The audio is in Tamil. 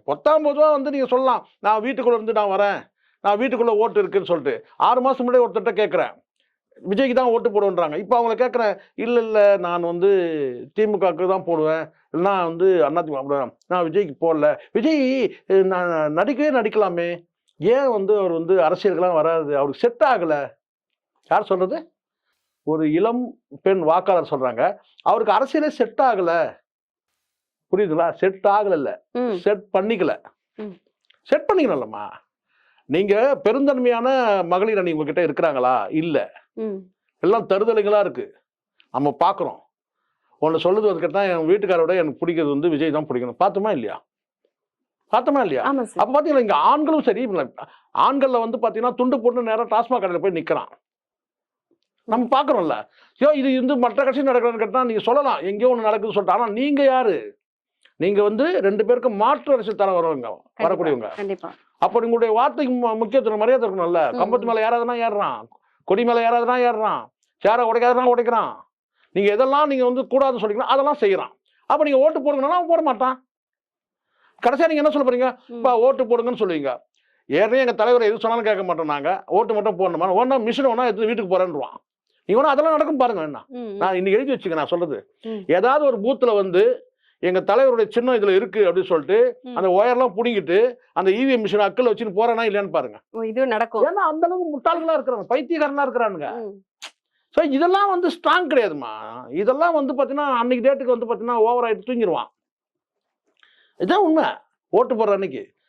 19 வந்து நீங்க சொல்லலாம். நான் வீட்டுக்குள்ள இருந்து நான் வரேன். நான் வீட்டுக்குள்ள ஓட்டு இருக்குன்னு சொல்லிட்டு. 6 மாசம் முன்னாடி ஒருத்தர்ட்ட கேட்கிறேன். விஜய்க்கு தான் ஓட்டு போடுவேன்றாங்க. இப்ப அவங்கள கேட்கிறேன். இல்ல நான் வந்து திமுகவுக்கு தான் போடுவேன். இல்லன்னா வந்து அதிமுக போடுவேன். நான் விஜய்க்கு போடல. விஜய் நான் நடிக்கவே நடிக்கலாமே. ஏன் வந்து அவர் வந்து அரசியலுக்குலாம் வராது? அவருக்கு செட் ஆகல. யார் சொல்றது? ஒரு இளம் பெண் வாக்காளர் சொல்றாங்க. அவருக்கு அரசியலே செட் ஆகல. புரியுதுங்களா? செட் ஆகலல்ல. ம். செட் பண்ணிக்கல. ம். செட் பண்ணிக்கணும்லம்மா. நீங்க பெருந்தன்மையான மகளிர் அணி உங்ககிட்ட இருக்கிறாங்களா? இல்ல. ம். எல்லாம் தருதலைகளா இருக்கு. நம்ம பார்க்குறோம். ஒண்ணு சொல்லுது வந்து கேட்டா, என் வீட்டுக்காரோட எனக்கு பிடிக்கிறது வந்து விஜய் தான் பிடிக்கணும். பார்த்தோமா இல்லையா? பார்த்தோமா இல்லையா? ஆமா சார். அப்ப பார்த்தீங்களா, இங்க ஆண்களும் சரி, ஆண்கள்ல வந்து பார்த்தீங்கன்னா, துண்டு போட்டு நேரா டாஸ்மாக் கடையில போய் நிக்கிறான். நம்ம பார்க்குறோம்ல. இது வந்து மற்ற கட்சி நடக்குதுன்னு கேட்டா, நீங்க சொல்லலாம். எங்கேயோ ஒண்ணு நடக்குதுன்னு சொல்லிட்டு. ஆனா நீங்க யாரு? நீங்க வந்து 2 பேருக்கும் மாற்று அரசியல் தர வரவங்க, வரக்கூடியவங்க. கண்டிப்பா. அப்ப உங்களுடைய வார்த்தைக்கு முக்கியத்துவம் மரியாதை இருக்கணும்ல. கம்பத்து மேல ஏறாதனா ஏறுறான். கொடி மேல ஏறாதனா ஏறுறான். சேர உடைக்காதனா உடைக்கிறான். நீங்க எதெல்லாம் நீங்க வந்து கூடாதுன்னு சொல்றீங்களோ அதெல்லாம் செய்யறான். அப்ப நீங்க ஓட்டு போடுங்கன்னா அவன் போட மாட்டான். கடைசியா நீங்க என்ன சொல்ல போறீங்க? ஓட்டு போடுங்கன்னு சொல்லுவீங்க. ஏற்கனவே எங்க தலைவர் எது சொன்னாலும் கேட்க மாட்டோம் நாங்க. ஓட்டு மட்டும் போடணுமா? ஒண்ணா மிஷின் ஒண்ணா எடுத்து வீட்டுக்கு போறேன்னுவான். நீங்க வேணா அதெல்லாம் நடக்கும் பாருங்க என்ன. நான் இன்னைக்கு எழுதி வச்சுக்க நான் சொல்றது. ஏதாவது ஒரு பூத்துல வந்து எங்க தலைவருடைய சின்னம் இதுல இருக்கு அப்படின்னு சொல்லிட்டு அந்த ஒயர்லாம் புடிங்கிட்டு அந்த இவிஎம் மிஷின் அக்கல் வச்சுன்னு போறானா இல்லையான்னு பாருங்க. இது நடக்கும். ஏன்னா அந்த அளவுக்கு முட்டாள்களா இருக்கிறாங்க, பைத்தியக்காரனா இருக்கிறானுங்க. சோ இதெல்லாம் வந்து ஸ்ட்ராங் கிடையாதுமா. இதெல்லாம் வந்து பாத்தீங்கன்னா அன்னைக்கு டேட்டுக்கு வந்து பாத்தீங்கன்னா ஓவர் ஆயிட்டு தூங்கிடுவான். இதான் உண்மை. ஓட்டு போடுற அன்னைக்கு